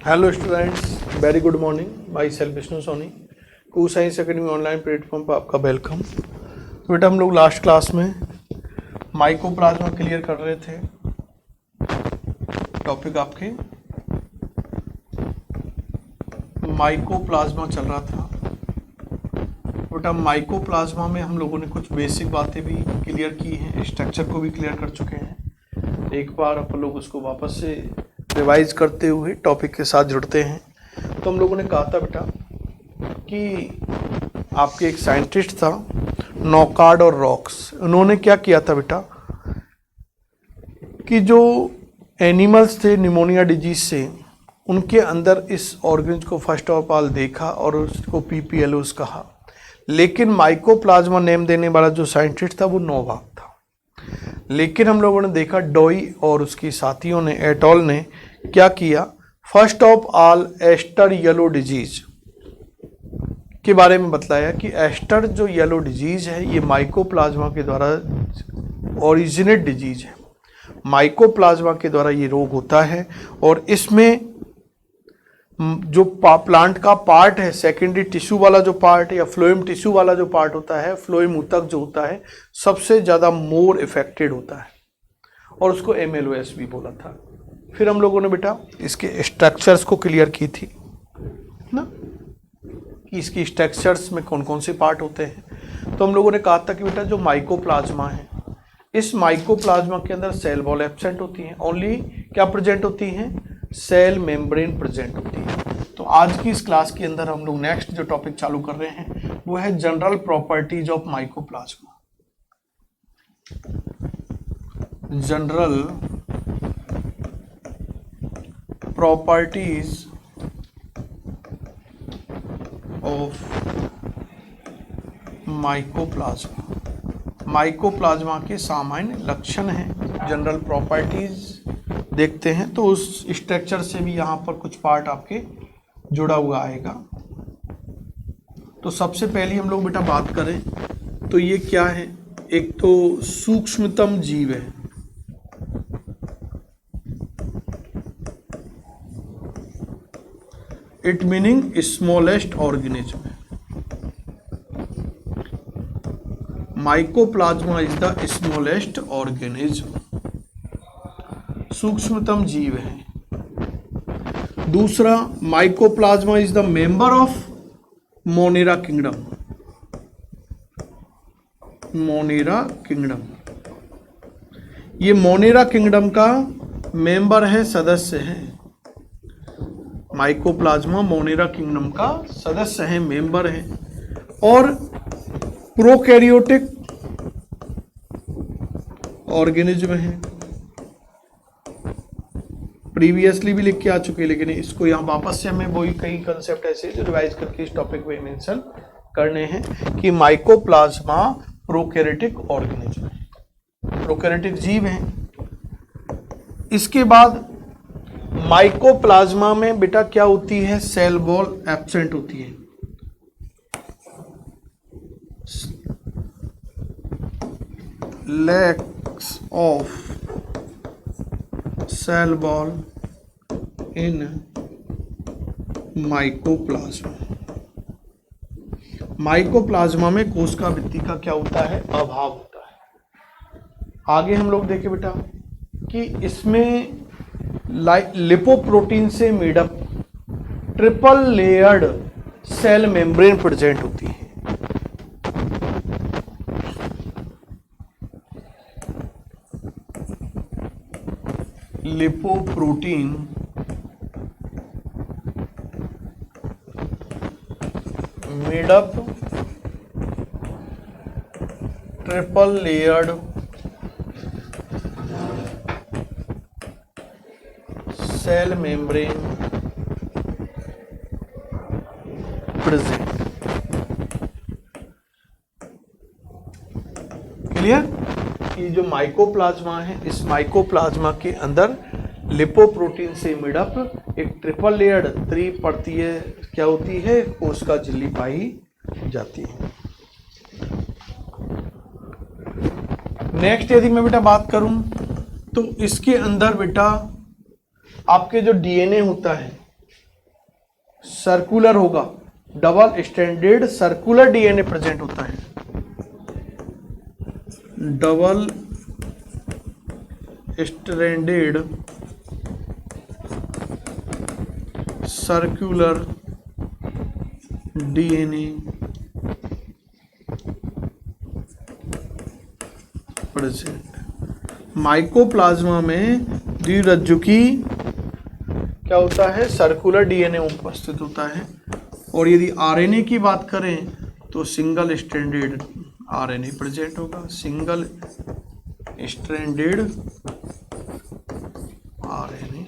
Hello students, very good morning. Myself Vishnu Soni, कू science academy online platform पर आपका welcome. तो बेटा हम लोग लास्ट क्लास में माइकोप्लाज्मा क्लियर कर रहे थे। टॉपिक आपके माइकोप्लाज्मा चल रहा था। बेटा माइकोप्लाज्मा में हम लोगों ने कुछ बेसिक बातें भी क्लियर की हैं, स्ट्रक्चर को भी क्लियर कर चुके हैं। एक बार अपन लोग उसको वापस से रिवाइज करते हुए टॉपिक के साथ जुड़ते हैं। तो हम लोगों ने कहा था बेटा कि आपके एक साइंटिस्ट था नॉकार्ड और रॉक्स। उन्होंने क्या किया था बेटा कि जो एनिमल्स थे निमोनिया डिजीज से, उनके अंदर इस ऑर्गेन्स को फर्स्ट ऑफ ऑल देखा और उसको पीपीएलओस कहा। लेकिन माइकोप्लाज्मा नेम देने वाला जो साइंटिस्ट था वो नोवाक था। लेकिन हम लोगों ने देखा डॉई और उसकी साथियों ने, एटॉल ने क्या किया, first of all aster yellow disease के बारे में बतलाया कि एस्टर जो येलो डिजीज है ये माइकोप्लाज्मा के द्वारा ओरिजिनेट डिजीज है। माइकोप्लाज्मा के द्वारा ये रोग होता है और इसमें जो प्लांट का पार्ट है, सेकेंडरी टिश्यू वाला जो पार्ट है या फ्लोएम टिश्यू वाला जो पार्ट होता है, फ्लोएम ऊतक जो होता है, सबसे ज़्यादा मोर इफेक्टेड होता है और उसको एमएलओएस भी बोला था। फिर हम लोगों ने बेटा इसके स्ट्रक्चर्स को क्लियर की थी ना, कि इसकी स्ट्रक्चर्स में कौन कौन से पार्ट होते हैं। तो हम लोगों ने कहा था कि बेटा जो माइकोप्लाज्मा है, इस माइकोप्लाज्मा के अंदर सेल वॉल एब्सेंट होती हैं, ओनली क्या प्रेजेंट होती हैं, सेल मेम्ब्रेन प्रेजेंट होती है। तो आज की इस क्लास के अंदर हम लोग नेक्स्ट जो टॉपिक चालू कर रहे हैं वो है general properties of mycoplasma. General properties of mycoplasma. Mycoplasma के सामान्य लक्षण हैं, जनरल प्रॉपर्टीज देखते हैं। तो उस स्ट्रक्चर से भी यहाँ पर कुछ पार्ट आपके जुड़ा हुआ आएगा। तो सबसे पहले हम लोग बेटा बात करें तो ये क्या है, एक तो सूक्ष्मतम जीव है। इट मीनिंग स्मॉलेस्ट ऑर्गेनिज्म है। Mycoplasma is the smallest organism, सूक्ष्मतम जीव है। दूसरा, mycoplasma is the member of Monera kingdom. Monera kingdom, ये मोनेरा किंगडम का मेंबर है, सदस्य है। माइकोप्लाज्मा मोनेरा किंगडम का सदस्य है, मेंबर है। और प्रोकैरियोटिक ऑर्गेनिज्म है। प्रीवियसली भी लिख के आ चुके, लेकिन इसको यहाँ वापस से हमें वही कई कंसेप्ट ऐसे जो रिवाइज करके इस टॉपिक पे मेंशन करने हैं कि माइकोप्लाज्मा प्रोकैरियोटिक ऑर्गेनिज्म है, प्रोकैरियोटिक जीव है। इसके बाद माइकोप्लाज्मा में बेटा क्या होती है, सेल वॉल एब्सेंट होती है। Lacks of cell wall in mycoplasma. Mycoplasma में कोशिका भित्ति का क्या होता है, अभाव होता है। आगे हम लोग देखें बेटा कि इसमें लिपोप्रोटीन से made up triple layered cell membrane present होती है। Lipoprotein made up triple layered cell membrane present. Clear? कि जो माइकोप्लाज्मा है, इस माइकोप्लाज्मा के अंदर लिपोप्रोटीन से मिडअप एक ट्रिपल लेयर्ड त्रिपर्तीय क्या होती है, कोशिका झिल्ली पाई जाती है। नेक्स्ट यदि मैं बेटा बात करूं तो इसके अंदर बेटा आपके जो डीएनए होता है, सर्कुलर होगा, double stranded circular DNA present होता है। Double stranded circular DNA present. Mycoplasma में द्विरज्जुकी क्या होता है, सर्कुलर डीएनए उपस्थित होता है। और यदि आरएनए की बात करें तो सिंगल स्ट्रैंडेड आरएनए प्रेजेंट होगा, सिंगल स्ट्रैंडेड आरएनए।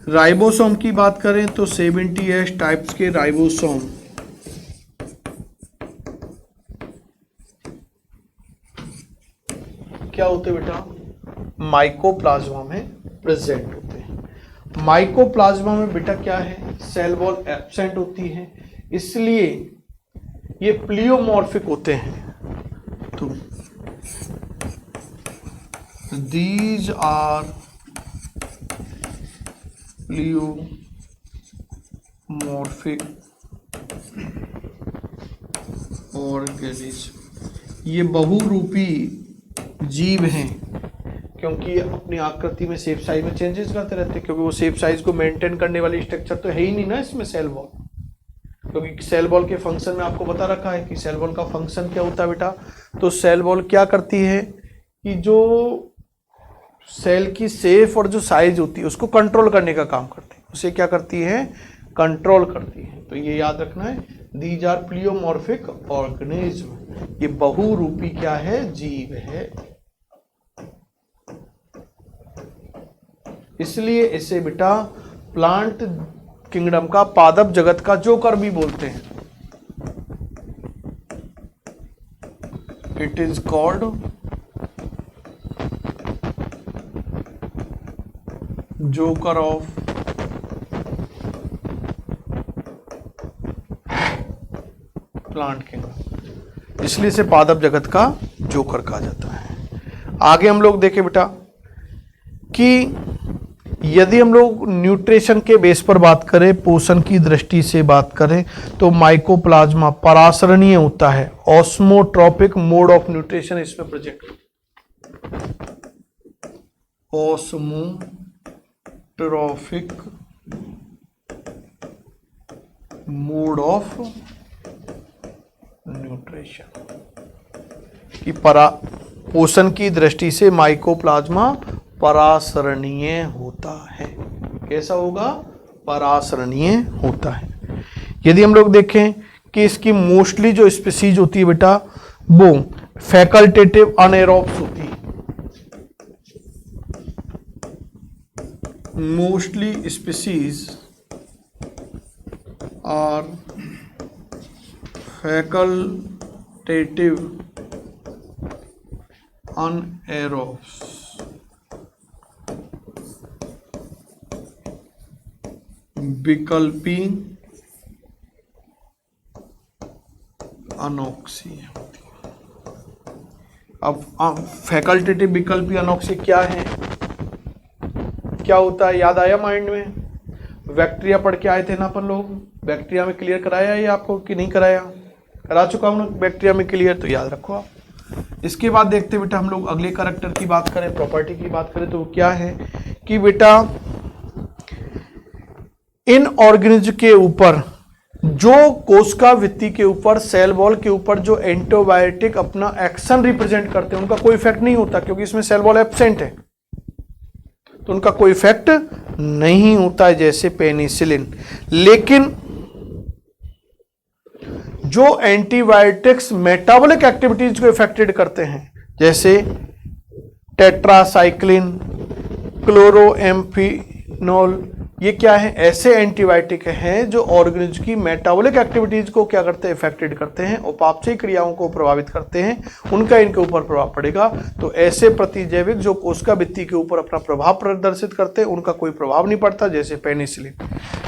राइबोसोम की बात करें तो 70S टाइप्स के राइबोसोम क्या होते हैं बेटा, माइकोप्लाज्मा में प्रेजेंट होते हैं। माइकोप्लाज्मा में बेटा क्या है, सेल वॉल एब्सेंट होती है, इसलिए ये प्लियोमॉर्फिक होते हैं। तो दीज आर प्लियोमॉर्फिक ऑर्गेनिज्म, ये बहुरूपी जीव हैं, क्योंकि ये अपनी आकृति में शेप साइज में चेंजेस करते रहते हैं, क्योंकि वो शेप साइज को मेंटेन करने वाली स्ट्रक्चर तो है ही नहीं ना इसमें सेल वॉल। क्योंकि सेल वॉल के फंक्शन में आपको बता रखा है कि सेल वॉल का फंक्शन क्या होता है बेटा। तो सेल वॉल क्या करती है कि जो सेल की शेप और जो साइज होती है उसको कंट्रोल करने का काम करती है, उसे क्या करती है, कंट्रोल करती है। तो ये याद रखना है, दीज आर प्लियोमॉर्फिक ऑर्गेनिज्म, ये बहुरूपी क्या है, जीव है। इसलिए इसे बेटा प्लांट किंगडम का, पादप जगत का जोकर भी बोलते हैं। It is called joker of plant kingdom, इसलिए इसे पादप जगत का जोकर कहा जाता है। आगे हम लोग देखें बेटा कि यदि हम लोग न्यूट्रिशन के बेस पर बात करें, पोषण की दृष्टि से बात करें, तो माइकोप्लाज्मा परासरणीय होता है। ऑस्मोट्रॉपिक मोड ऑफ न्यूट्रिशन इसमें प्रेजेंट, ऑस्मोट्रॉपिक मोड ऑफ न्यूट्रिशन की पोषण की दृष्टि से माइकोप्लाज्मा परासरणीय होता है। कैसा होगा, परासरणीय होता है। यदि हम लोग देखें कि इसकी मोस्टली जो स्पीसीज होती है बेटा, वो फैकल्टेटिव अनएरोब्स होती है। Mostly species are facultative anaerobes, विकल्पी अनोक्सी। अब फैकल्टेटिव विकल्पी अनोक्सी क्या है, क्या होता है, याद आया माइंड में? बैक्टीरिया पढ़ के आए थे ना अपन लोग, बैक्टीरिया में क्लियर कराया ये आपको कि नहीं कराया? करा चुका हूं ना बैक्टीरिया में क्लियर, तो याद रखो आप। इसके बाद देखते बेटा हम लोग अगले कैरेक्टर की बात करें, प्रॉपर्टी की बात करें, तो वो क्या है कि बेटा इन ऑर्गेनिज्म के ऊपर, जो कोशिका भित्ति के ऊपर, सेल वॉल के ऊपर जो एंटीबायोटिक अपना एक्शन रिप्रेजेंट करते हैं, उनका कोई इफेक्ट नहीं होता, क्योंकि इसमें सेल वॉल एब्सेंट है, तो उनका कोई इफेक्ट नहीं होता है, जैसे पेनिसिलिन। लेकिन जो एंटीबायोटिक्स मेटाबॉलिक एक्टिविटीज को इफेक्टेड करते हैं, जैसे टेट्रासाइक्लिन, क्लोरोएम्फिनोल, ये क्या है, ऐसे एंटीबायोटिक हैं जो ऑर्गेनिज्म की मेटाबॉलिक एक्टिविटीज को क्या करते हैं, इफेक्टेड करते हैं, उपापचयी क्रियाओं को प्रभावित करते हैं, उनका इनके ऊपर प्रभाव पड़ेगा। तो ऐसे प्रतिजैविक जो कोशिका भित्ति के ऊपर अपना प्रभाव प्रदर्शित करते हैं, उनका कोई प्रभाव नहीं पड़ता, जैसे पेनिसिलिन।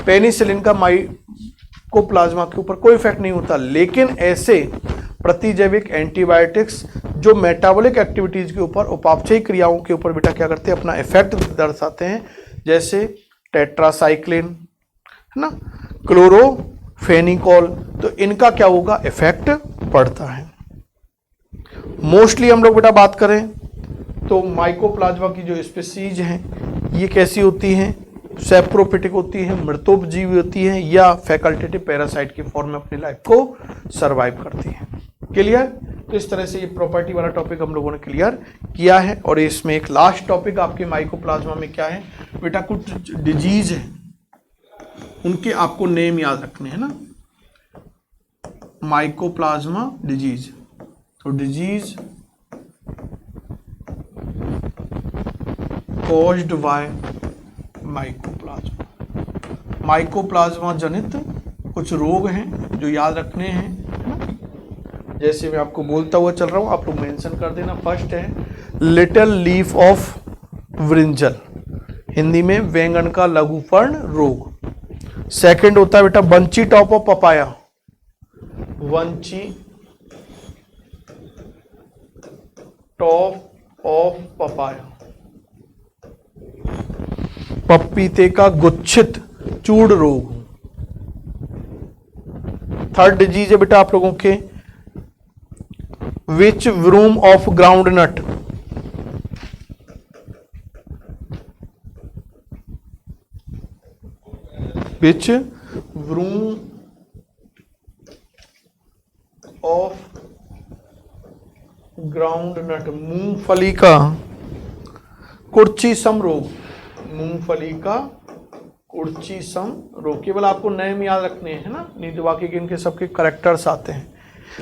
पेनिसिलिन का माइकोप्लाज्मा के ऊपर कोई इफेक्ट नहीं होता, लेकिन ऐसे प्रतिजैविक एंटीबायोटिक्स जो मेटाबॉलिक एक्टिविटीज के ऊपर, उपापचयी क्रियाओं के ऊपर बेटा क्या करते हैं, अपना इफेक्ट दर्शाते हैं, जैसे टेट्रासाइक्लिन है ना, क्लोरोफेनिकोल, तो इनका क्या होगा, इफेक्ट पड़ता है। मोस्टली हम लोग बेटा बात करें तो माइकोप्लाज्मा की जो स्पीसीज हैं ये कैसी होती हैं, सैप्रोफिटिक होती है, मृतोपजीवी होती है, या फैकल्टेटिव पैरासाइट के फॉर्म में अपनी लाइफ को सरवाइव करती है। क्लियर? तो इस तरह से ये प्रॉपर्टी वाला टॉपिक हम लोगों ने क्लियर किया है। और इसमें एक लास्ट टॉपिक आपके माइकोप्लाज्मा में क्या है बेटा, कुछ डिजीज है उनके आपको नेम याद रखने हैं ना। माइकोप्लाज्मा डिजीज, तो disease caused by mycoplasma, mycoplasma जनित कुछ रोग हैं जो याद रखने हैं। जैसे मैं आपको बोलता हुआ चल रहा हूं, आप लोग मेंशन कर देना। फर्स्ट है little leaf of brinjal, Hindi में बैंगन का लघुपर्ण रोग। सेकंड होता है बेटा bunchy top of papaya, bunchy top of papaya, पपीते का गुच्छित चूड़ रोग। थर्ड डिजीज है बेटा आप लोगों के witch broom of groundnut, witch broom of groundnut, मूंगफली का कुर्ची सम रोग, मूंगफली का कुर्ची सम रोग। केवल आपको नेम याद रखने हैं ना, नहीं तो बाकी के इनके सबके करेक्टर्स आते हैं,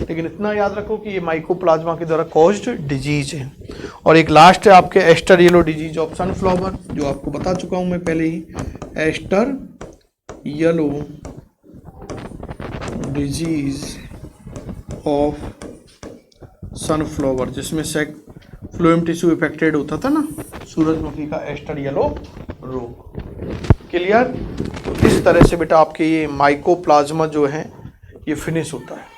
लेकिन इतना याद रखो कि ये माइकोप्लाज्मा के द्वारा कॉज्ड डिजीज है। और एक लास्ट है आपके aster yellow disease of sunflower, जो आपको बता चुका हूं मैं पहले ही, aster yellow disease of sunflower, जिसमें से फ्लोएम टिश्यू इफेक्टेड होता था ना, सूरजमुखी का एस्टर येलो रोग। क्लियर? तो इस तरह से बेटा आपके ये माइकोप्लाज्मा जो है ये फिनिश होता है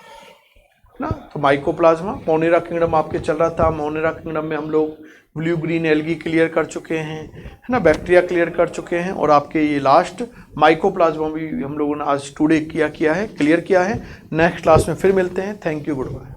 ना। तो माइकोप्लाज्मा, मोनेरा किंगडम आपके चल रहा था, मोनेरा किंगडम में हम लोग ब्लू ग्रीन एल्गी क्लियर कर चुके हैं है ना, बैक्टीरिया क्लियर कर चुके हैं, और आपके ये लास्ट माइकोप्लाज्मा भी हम लोगों ने आज टुडे क्लियर किया है। नेक्स्ट क्लास में फिर मिलते हैं। Thank you, good bye.